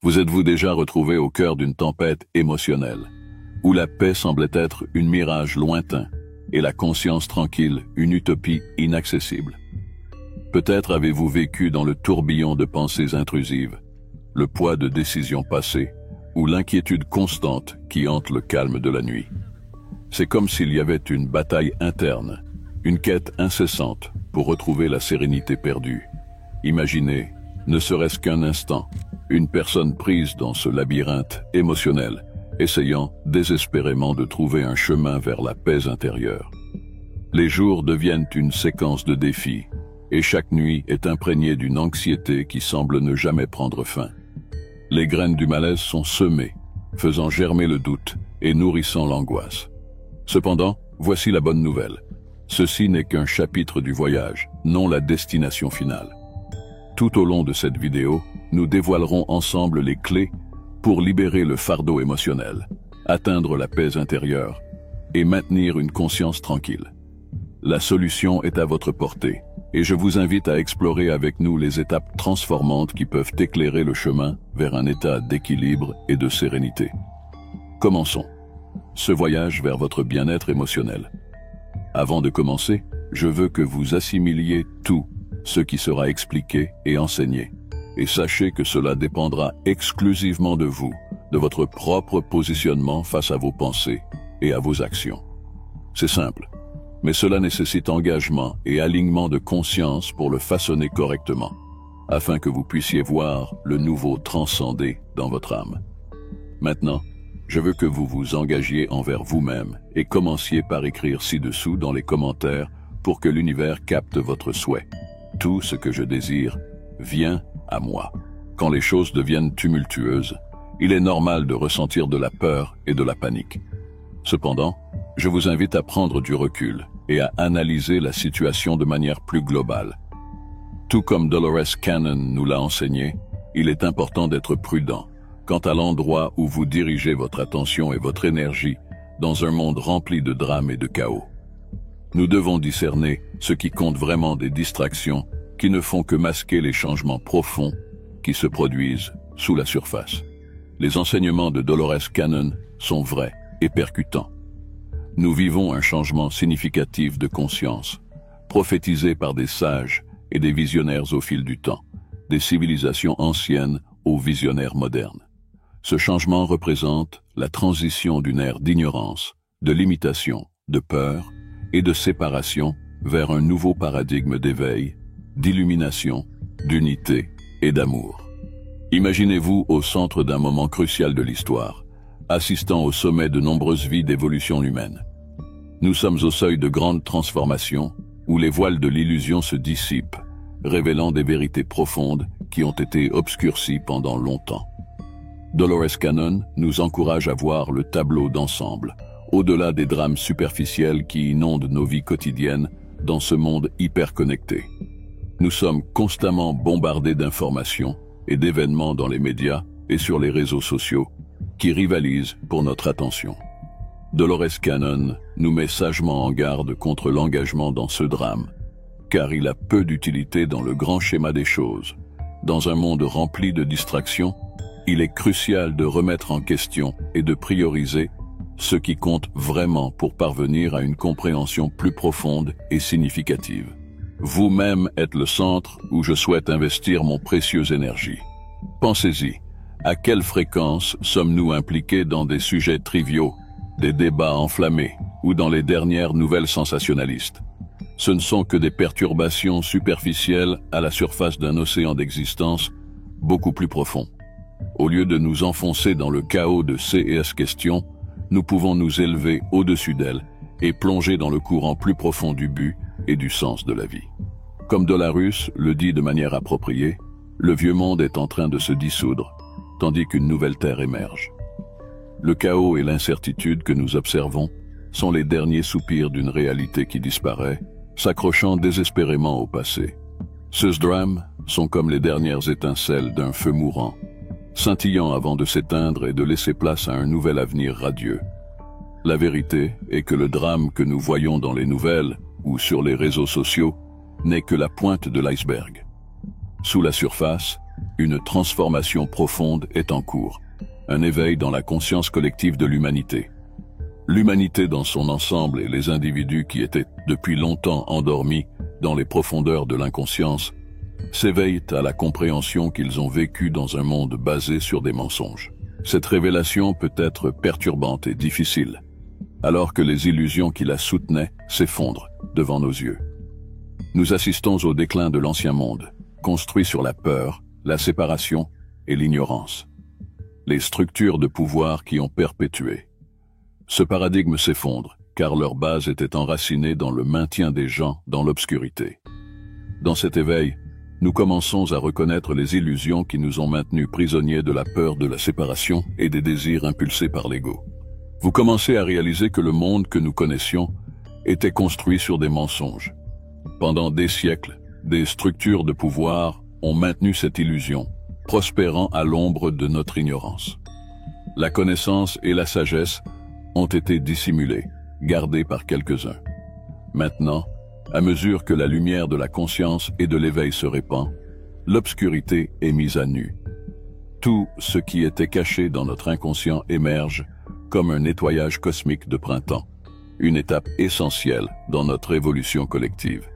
Vous êtes-vous déjà retrouvé au cœur d'une tempête émotionnelle, où la paix semblait être un mirage lointain et la conscience tranquille une utopie inaccessible? Peut-être avez-vous vécu dans le tourbillon de pensées intrusives, le poids de décisions passées ou l'inquiétude constante qui hante le calme de la nuit. C'est comme s'il y avait une bataille interne, une quête incessante pour retrouver la sérénité perdue. Imaginez, ne serait-ce qu'un instant, une personne prise dans ce labyrinthe émotionnel, essayant désespérément de trouver un chemin vers la paix intérieure. Les jours deviennent une séquence de défis, et chaque nuit est imprégnée d'une anxiété qui semble ne jamais prendre fin. Les graines du malaise sont semées, faisant germer le doute et nourrissant l'angoisse. Cependant, voici la bonne nouvelle. Ceci n'est qu'un chapitre du voyage, non la destination finale. Tout au long de cette vidéo, nous dévoilerons ensemble les clés pour libérer le fardeau émotionnel, atteindre la paix intérieure et maintenir une conscience tranquille. La solution est à votre portée, et je vous invite à explorer avec nous les étapes transformantes qui peuvent éclairer le chemin vers un état d'équilibre et de sérénité. Commençons ce voyage vers votre bien-être émotionnel. Avant de commencer, je veux que vous assimiliez tout ce qui sera expliqué et enseigné. Et sachez que cela dépendra exclusivement de vous, de votre propre positionnement face à vos pensées et à vos actions. C'est simple, mais cela nécessite engagement et alignement de conscience pour le façonner correctement, afin que vous puissiez voir le nouveau transcender dans votre âme. Maintenant, je veux que vous vous engagiez envers vous-même et commenciez par écrire ci-dessous dans les commentaires pour que l'univers capte votre souhait. Tout ce que je désire vient à moi. Quand les choses deviennent tumultueuses, il est normal de ressentir de la peur et de la panique. Cependant, je vous invite à prendre du recul et à analyser la situation de manière plus globale. Tout comme Dolores Cannon nous l'a enseigné, il est important d'être prudent quant à l'endroit où vous dirigez votre attention et votre énergie dans un monde rempli de drames et de chaos. Nous devons discerner ce qui compte vraiment des distractions qui ne font que masquer les changements profonds qui se produisent sous la surface. Les enseignements de Dolores Cannon sont vrais et percutants. Nous vivons un changement significatif de conscience, prophétisé par des sages et des visionnaires au fil du temps, des civilisations anciennes aux visionnaires modernes. Ce changement représente la transition d'une ère d'ignorance, de limitation, de peur et de séparation vers un nouveau paradigme d'éveil, d'illumination, d'unité et d'amour. Imaginez-vous au centre d'un moment crucial de l'histoire, assistant au sommet de nombreuses vies d'évolution humaine. Nous sommes au seuil de grandes transformations où les voiles de l'illusion se dissipent, révélant des vérités profondes qui ont été obscurcies pendant longtemps. Dolores Cannon nous encourage à voir le tableau d'ensemble, au-delà des drames superficiels qui inondent nos vies quotidiennes dans ce monde hyper connecté. Nous sommes constamment bombardés d'informations et d'événements dans les médias et sur les réseaux sociaux qui rivalisent pour notre attention. Dolores Cannon nous met sagement en garde contre l'engagement dans ce drame, car il a peu d'utilité dans le grand schéma des choses. Dans un monde rempli de distractions, il est crucial de remettre en question et de prioriser ce qui compte vraiment pour parvenir à une compréhension plus profonde et significative. Vous-même êtes le centre où je souhaite investir mon précieuse énergie. Pensez-y, à quelle fréquence sommes-nous impliqués dans des sujets triviaux, des débats enflammés ou dans les dernières nouvelles sensationnalistes? Ce ne sont que des perturbations superficielles à la surface d'un océan d'existence beaucoup plus profond. Au lieu de nous enfoncer dans le chaos de ces et ces questions, nous pouvons nous élever au-dessus d'elles et plonger dans le courant plus profond du but et du sens de la vie. Comme Dolarus le dit de manière appropriée, le vieux monde est en train de se dissoudre, tandis qu'une nouvelle terre émerge. Le chaos et l'incertitude que nous observons sont les derniers soupirs d'une réalité qui disparaît, s'accrochant désespérément au passé. Ces drames sont comme les dernières étincelles d'un feu mourant, scintillant avant de s'éteindre et de laisser place à un nouvel avenir radieux. La vérité est que le drame que nous voyons dans les nouvelles ou sur les réseaux sociaux n'est que la pointe de l'iceberg. Sous la surface, Une transformation profonde est en cours, un éveil dans la conscience collective de l'humanité. L'humanité dans son ensemble et les individus qui étaient depuis longtemps endormis dans les profondeurs de l'inconscience s'éveillent à la compréhension qu'ils ont vécu dans un monde basé sur des mensonges. Cette révélation peut être perturbante et difficile, alors que les illusions qui la soutenaient s'effondrent devant nos yeux. Nous assistons au déclin de l'ancien monde, construit sur la peur, la séparation et l'ignorance. Les structures de pouvoir qui ont perpétué. Ce paradigme s'effondre, car leur base était enracinée dans le maintien des gens dans l'obscurité. Dans cet éveil, nous commençons à reconnaître les illusions qui nous ont maintenus prisonniers de la peur de la séparation et des désirs impulsés par l'ego. Vous commencez à réaliser que le monde que nous connaissions était construit sur des mensonges. Pendant des siècles, des structures de pouvoir ont maintenu cette illusion, prospérant à l'ombre de notre ignorance. La connaissance et la sagesse ont été dissimulées, gardées par quelques-uns. Maintenant, à mesure que la lumière de la conscience et de l'éveil se répand, l'obscurité est mise à nu. Tout ce qui était caché dans notre inconscient émerge comme un nettoyage cosmique de printemps, une étape essentielle dans notre évolution collective.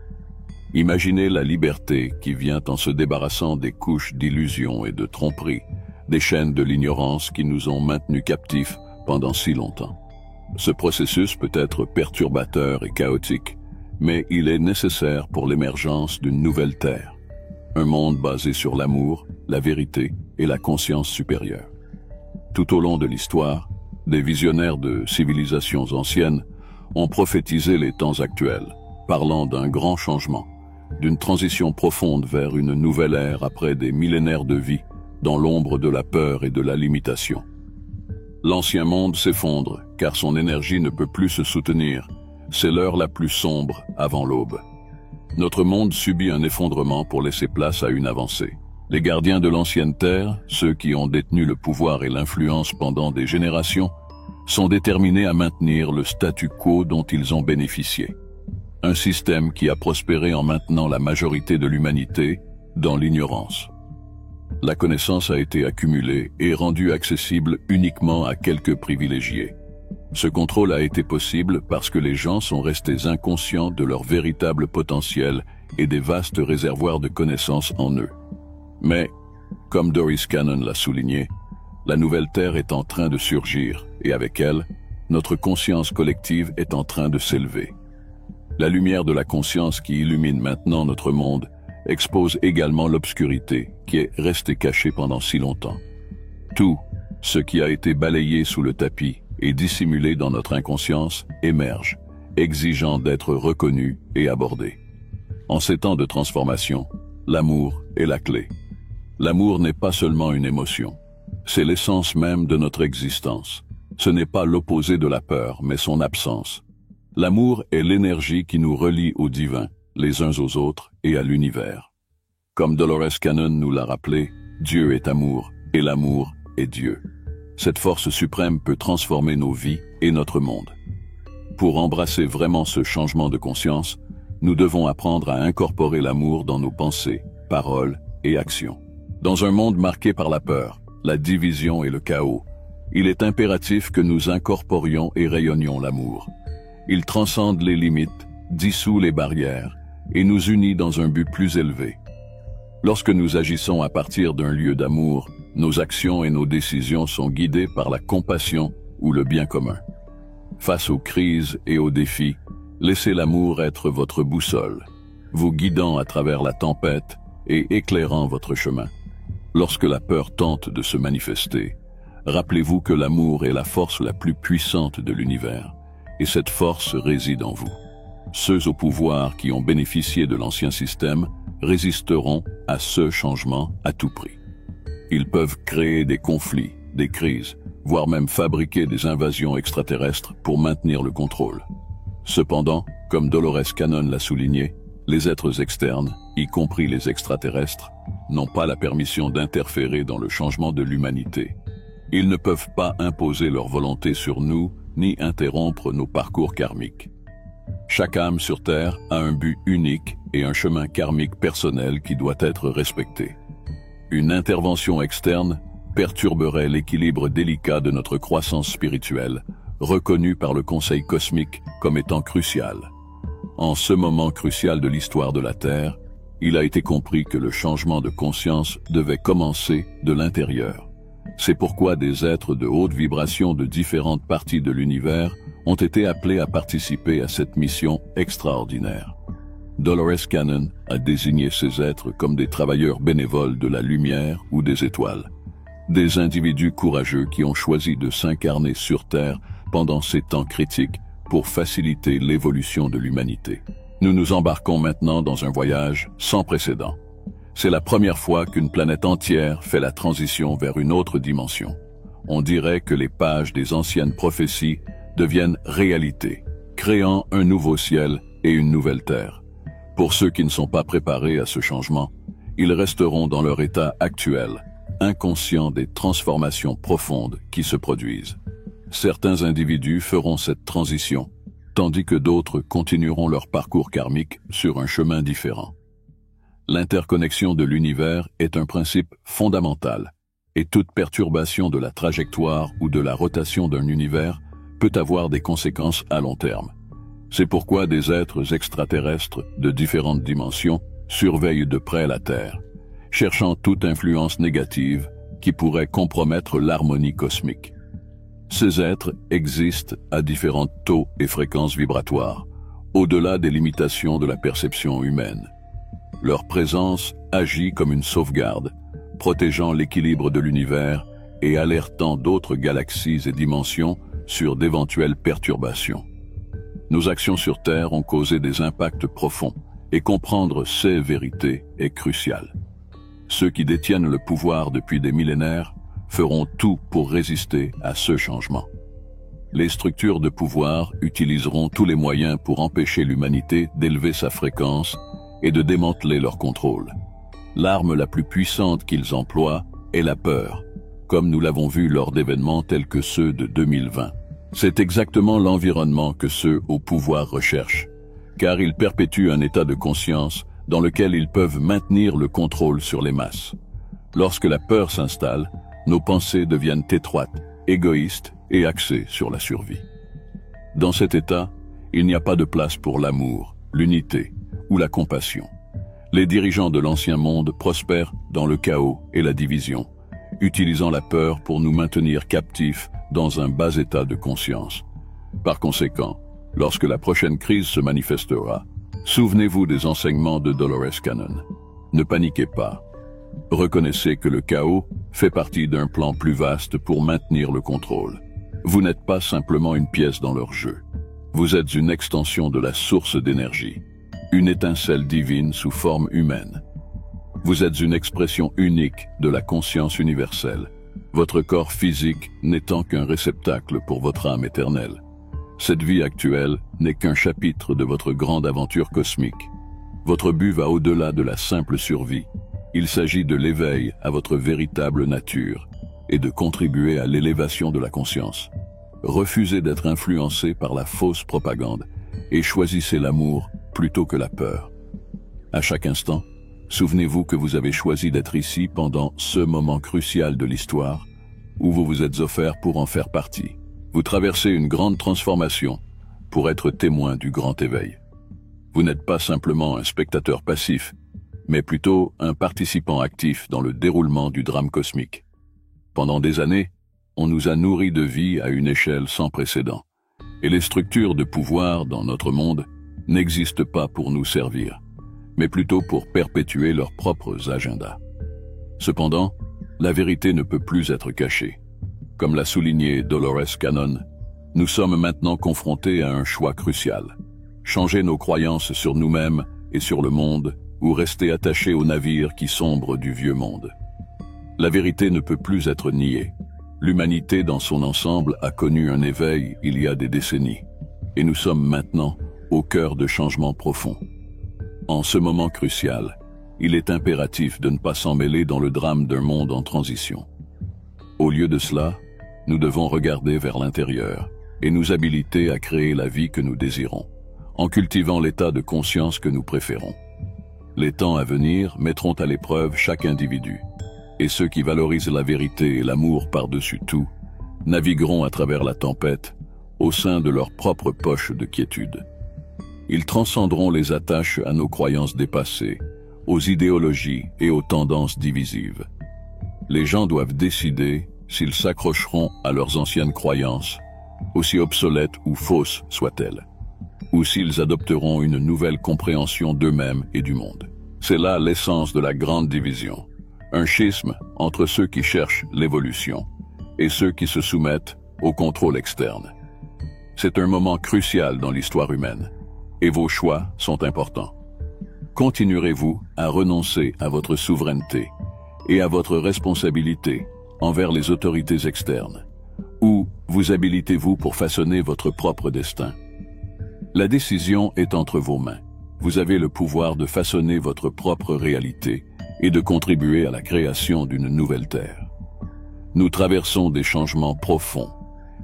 Imaginez la liberté qui vient en se débarrassant des couches d'illusions et de tromperies, des chaînes de l'ignorance qui nous ont maintenus captifs pendant si longtemps. Ce processus peut être perturbateur et chaotique, mais il est nécessaire pour l'émergence d'une nouvelle terre, un monde basé sur l'amour, la vérité et la conscience supérieure. Tout au long de l'histoire, des visionnaires de civilisations anciennes ont prophétisé les temps actuels, parlant d'un grand changement, d'une transition profonde vers une nouvelle ère après des millénaires de vie, dans l'ombre de la peur et de la limitation. L'ancien monde s'effondre, car son énergie ne peut plus se soutenir. C'est l'heure la plus sombre avant l'aube. Notre monde subit un effondrement pour laisser place à une avancée. Les gardiens de l'ancienne terre, ceux qui ont détenu le pouvoir et l'influence pendant des générations, sont déterminés à maintenir le statu quo dont ils ont bénéficié. Un système qui a prospéré en maintenant la majorité de l'humanité dans l'ignorance. La connaissance a été accumulée et rendue accessible uniquement à quelques privilégiés. Ce contrôle a été possible parce que les gens sont restés inconscients de leur véritable potentiel et des vastes réservoirs de connaissances en eux. Mais, comme Doris Cannon l'a souligné, la nouvelle Terre est en train de surgir et avec elle, notre conscience collective est en train de s'élever. La lumière de la conscience qui illumine maintenant notre monde expose également l'obscurité qui est restée cachée pendant si longtemps. Tout ce qui a été balayé sous le tapis et dissimulé dans notre inconscience émerge, exigeant d'être reconnu et abordé. En ces temps de transformation, l'amour est la clé. L'amour n'est pas seulement une émotion, c'est l'essence même de notre existence. Ce n'est pas l'opposé de la peur, mais son absence. L'amour est l'énergie qui nous relie au divin, les uns aux autres et à l'univers. Comme Dolores Cannon nous l'a rappelé, Dieu est amour et l'amour est Dieu. Cette force suprême peut transformer nos vies et notre monde. Pour embrasser vraiment ce changement de conscience, nous devons apprendre à incorporer l'amour dans nos pensées, paroles et actions. Dans un monde marqué par la peur, la division et le chaos, il est impératif que nous incorporions et rayonnions l'amour. Il transcende les limites, dissout les barrières et nous unit dans un but plus élevé. Lorsque nous agissons à partir d'un lieu d'amour, nos actions et nos décisions sont guidées par la compassion ou le bien commun. Face aux crises et aux défis, laissez l'amour être votre boussole, vous guidant à travers la tempête et éclairant votre chemin. Lorsque la peur tente de se manifester, rappelez-vous que l'amour est la force la plus puissante de l'univers, et cette force réside en vous. Ceux au pouvoir qui ont bénéficié de l'ancien système résisteront à ce changement à tout prix. Ils peuvent créer des conflits, des crises, voire même fabriquer des invasions extraterrestres pour maintenir le contrôle. Cependant, comme Dolores Cannon l'a souligné, les êtres externes, y compris les extraterrestres, n'ont pas la permission d'interférer dans le changement de l'humanité. Ils ne peuvent pas imposer leur volonté sur nous, ni interrompre nos parcours karmiques. Chaque âme sur Terre a un but unique et un chemin karmique personnel qui doit être respecté. Une intervention externe perturberait l'équilibre délicat de notre croissance spirituelle, reconnu par le Conseil cosmique comme étant crucial. En ce moment crucial de l'histoire de la Terre, il a été compris que le changement de conscience devait commencer de l'intérieur. C'est pourquoi des êtres de haute vibration de différentes parties de l'univers ont été appelés à participer à cette mission extraordinaire. Dolores Cannon a désigné ces êtres comme des travailleurs bénévoles de la lumière ou des étoiles. Des individus courageux qui ont choisi de s'incarner sur Terre pendant ces temps critiques pour faciliter l'évolution de l'humanité. Nous nous embarquons maintenant dans un voyage sans précédent. C'est la première fois qu'une planète entière fait la transition vers une autre dimension. On dirait que les pages des anciennes prophéties deviennent réalité, créant un nouveau ciel et une nouvelle terre. Pour ceux qui ne sont pas préparés à ce changement, ils resteront dans leur état actuel, inconscients des transformations profondes qui se produisent. Certains individus feront cette transition, tandis que d'autres continueront leur parcours karmique sur un chemin différent. L'interconnexion de l'univers est un principe fondamental, et toute perturbation de la trajectoire ou de la rotation d'un univers peut avoir des conséquences à long terme. C'est pourquoi des êtres extraterrestres de différentes dimensions surveillent de près la Terre, cherchant toute influence négative qui pourrait compromettre l'harmonie cosmique. Ces êtres existent à différents taux et fréquences vibratoires, au-delà des limitations de la perception humaine. Leur présence agit comme une sauvegarde, protégeant l'équilibre de l'univers et alertant d'autres galaxies et dimensions sur d'éventuelles perturbations. Nos actions sur Terre ont causé des impacts profonds, et comprendre ces vérités est crucial. Ceux qui détiennent le pouvoir depuis des millénaires feront tout pour résister à ce changement. Les structures de pouvoir utiliseront tous les moyens pour empêcher l'humanité d'élever sa fréquence et de démanteler leur contrôle. L'arme la plus puissante qu'ils emploient est la peur, comme nous l'avons vu lors d'événements tels que ceux de 2020. C'est exactement l'environnement que ceux au pouvoir recherchent, car ils perpétuent un état de conscience dans lequel ils peuvent maintenir le contrôle sur les masses. Lorsque la peur s'installe, nos pensées deviennent étroites, égoïstes et axées sur la survie. Dans cet état, il n'y a pas de place pour l'amour, l'unité ou la compassion. Les dirigeants de l'ancien monde prospèrent dans le chaos et la division, utilisant la peur pour nous maintenir captifs dans un bas état de conscience. Par conséquent, lorsque la prochaine crise se manifestera, souvenez-vous des enseignements de Dolores Cannon. Ne paniquez pas. Reconnaissez que le chaos fait partie d'un plan plus vaste pour maintenir le contrôle. Vous n'êtes pas simplement une pièce dans leur jeu. Vous êtes une extension de la source d'énergie, une étincelle divine sous forme humaine. Vous êtes une expression unique de la conscience universelle, votre corps physique n'étant qu'un réceptacle pour votre âme éternelle. Cette vie actuelle n'est qu'un chapitre de votre grande aventure cosmique. Votre but va au-delà de la simple survie. Il s'agit de l'éveil à votre véritable nature et de contribuer à l'élévation de la conscience. Refusez d'être influencé par la fausse propagande et choisissez l'amour plutôt que la peur. À chaque instant, souvenez-vous que vous avez choisi d'être ici pendant ce moment crucial de l'histoire où vous vous êtes offert pour en faire partie. Vous traversez une grande transformation pour être témoin du grand éveil. Vous n'êtes pas simplement un spectateur passif, mais plutôt un participant actif dans le déroulement du drame cosmique. Pendant des années, on nous a nourris de vie à une échelle sans précédent, et les structures de pouvoir dans notre monde n'existent pas pour nous servir, mais plutôt pour perpétuer leurs propres agendas. Cependant, la vérité ne peut plus être cachée. Comme l'a souligné Dolores Cannon, nous sommes maintenant confrontés à un choix crucial. Changer nos croyances sur nous-mêmes et sur le monde, ou rester attachés aux navires qui sombrent du vieux monde. La vérité ne peut plus être niée. L'humanité dans son ensemble a connu un éveil il y a des décennies, et nous sommes maintenant au cœur de changements profonds. En ce moment crucial, il est impératif de ne pas s'emmêler dans le drame d'un monde en transition. Au lieu de cela, nous devons regarder vers l'intérieur et nous habiliter à créer la vie que nous désirons, en cultivant l'état de conscience que nous préférons. Les temps à venir mettront à l'épreuve chaque individu, et ceux qui valorisent la vérité et l'amour par-dessus tout, navigueront à travers la tempête, au sein de leur propre poche de quiétude. Ils transcenderont les attaches à nos croyances dépassées, aux idéologies et aux tendances divisives. Les gens doivent décider s'ils s'accrocheront à leurs anciennes croyances, aussi obsolètes ou fausses soient-elles, ou s'ils adopteront une nouvelle compréhension d'eux-mêmes et du monde. C'est là l'essence de la grande division, un schisme entre ceux qui cherchent l'évolution et ceux qui se soumettent au contrôle externe. C'est un moment crucial dans l'histoire humaine, et vos choix sont importants. Continuerez-vous à renoncer à votre souveraineté et à votre responsabilité envers les autorités externes, ou vous habilitez-vous pour façonner votre propre destin? La décision est entre vos mains. Vous avez le pouvoir de façonner votre propre réalité et de contribuer à la création d'une nouvelle terre. Nous traversons des changements profonds,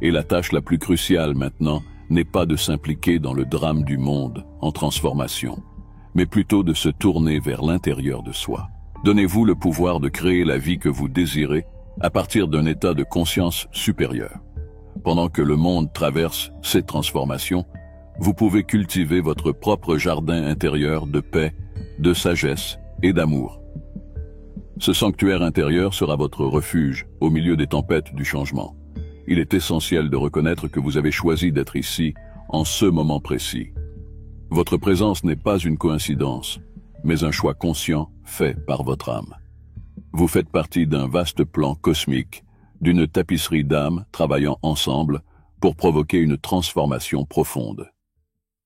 et la tâche la plus cruciale maintenant n'est pas de s'impliquer dans le drame du monde en transformation, mais plutôt de se tourner vers l'intérieur de soi. Donnez-vous le pouvoir de créer la vie que vous désirez à partir d'un état de conscience supérieur. Pendant que le monde traverse ces transformations, vous pouvez cultiver votre propre jardin intérieur de paix, de sagesse et d'amour. Ce sanctuaire intérieur sera votre refuge au milieu des tempêtes du changement. Il est essentiel de reconnaître que vous avez choisi d'être ici en ce moment précis. Votre présence n'est pas une coïncidence, mais un choix conscient fait par votre âme. Vous faites partie d'un vaste plan cosmique, d'une tapisserie d'âmes travaillant ensemble pour provoquer une transformation profonde.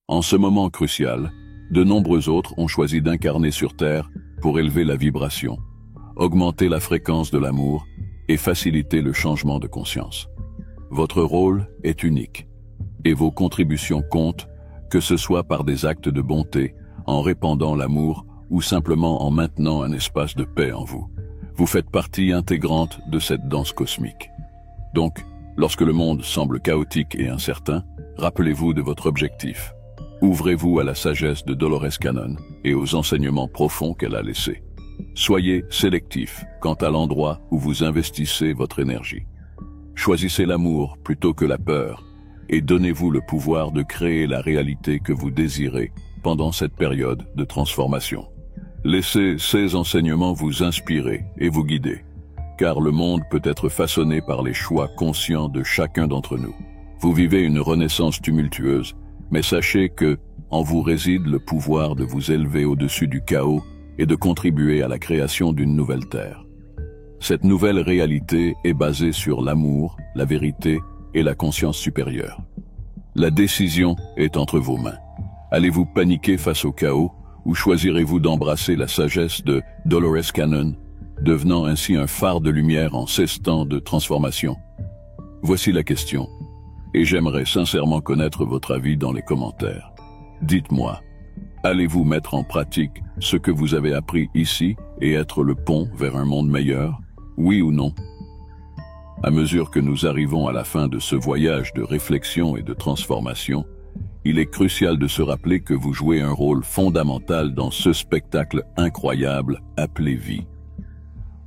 En ce moment crucial, de nombreux autres ont choisi d'incarner sur Terre pour élever la vibration, augmenter la fréquence de l'amour et faciliter le changement de conscience. Votre rôle est unique, et vos contributions comptent, que ce soit par des actes de bonté, en répandant l'amour ou simplement en maintenant un espace de paix en vous. Vous faites partie intégrante de cette danse cosmique. Donc, lorsque le monde semble chaotique et incertain, rappelez-vous de votre objectif. Ouvrez-vous à la sagesse de Dolores Cannon et aux enseignements profonds qu'elle a laissés. Soyez sélectif quant à l'endroit où vous investissez votre énergie. Choisissez l'amour plutôt que la peur et donnez-vous le pouvoir de créer la réalité que vous désirez pendant cette période de transformation. Laissez ces enseignements vous inspirer et vous guider, car le monde peut être façonné par les choix conscients de chacun d'entre nous. Vous vivez une renaissance tumultueuse, mais sachez que, en vous réside le pouvoir de vous élever au-dessus du chaos et de contribuer à la création d'une nouvelle terre. Cette nouvelle réalité est basée sur l'amour, la vérité et la conscience supérieure. La décision est entre vos mains. Allez-vous paniquer face au chaos ou choisirez-vous d'embrasser la sagesse de Dolores Cannon, devenant ainsi un phare de lumière en ces temps de transformation? Voici la question, et j'aimerais sincèrement connaître votre avis dans les commentaires. Dites-moi, allez-vous mettre en pratique ce que vous avez appris ici et être le pont vers un monde meilleur? Oui ou non? À mesure que nous arrivons à la fin de ce voyage de réflexion et de transformation, il est crucial de se rappeler que vous jouez un rôle fondamental dans ce spectacle incroyable appelé vie.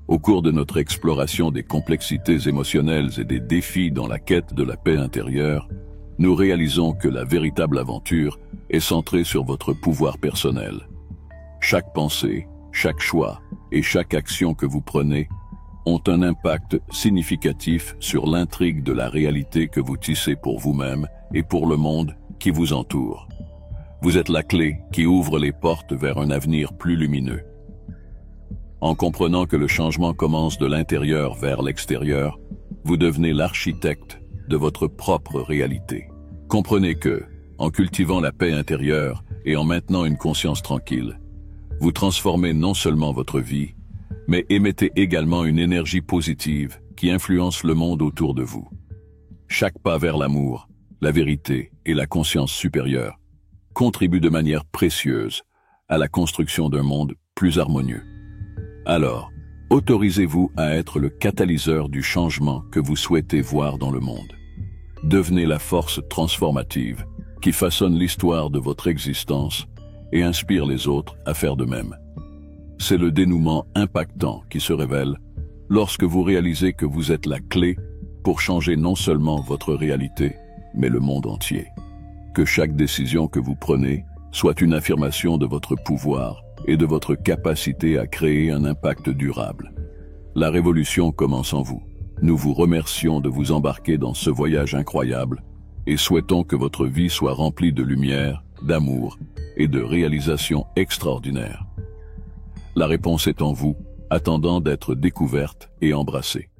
Au cours de notre exploration des complexités émotionnelles et des défis dans la quête de la paix intérieure, nous réalisons que la véritable aventure est centrée sur votre pouvoir personnel. Chaque pensée, chaque choix et chaque action que vous prenez ont un impact significatif sur l'intrigue de la réalité que vous tissez pour vous-même et pour le monde qui vous entoure. Vous êtes la clé qui ouvre les portes vers un avenir plus lumineux. En comprenant que le changement commence de l'intérieur vers l'extérieur, vous devenez l'architecte de votre propre réalité. Comprenez que, en cultivant la paix intérieure et en maintenant une conscience tranquille, vous transformez non seulement votre vie, mais émettez également une énergie positive qui influence le monde autour de vous. Chaque pas vers l'amour, la vérité et la conscience supérieure contribue de manière précieuse à la construction d'un monde plus harmonieux. Alors, autorisez-vous à être le catalyseur du changement que vous souhaitez voir dans le monde. Devenez la force transformative qui façonne l'histoire de votre existence et inspire les autres à faire de même. C'est le dénouement impactant qui se révèle lorsque vous réalisez que vous êtes la clé pour changer non seulement votre réalité, mais le monde entier. Que chaque décision que vous prenez soit une affirmation de votre pouvoir et de votre capacité à créer un impact durable. La révolution commence en vous. Nous vous remercions de vous embarquer dans ce voyage incroyable et souhaitons que votre vie soit remplie de lumière, d'amour et de réalisations extraordinaires. La réponse est en vous, attendant d'être découverte et embrassée.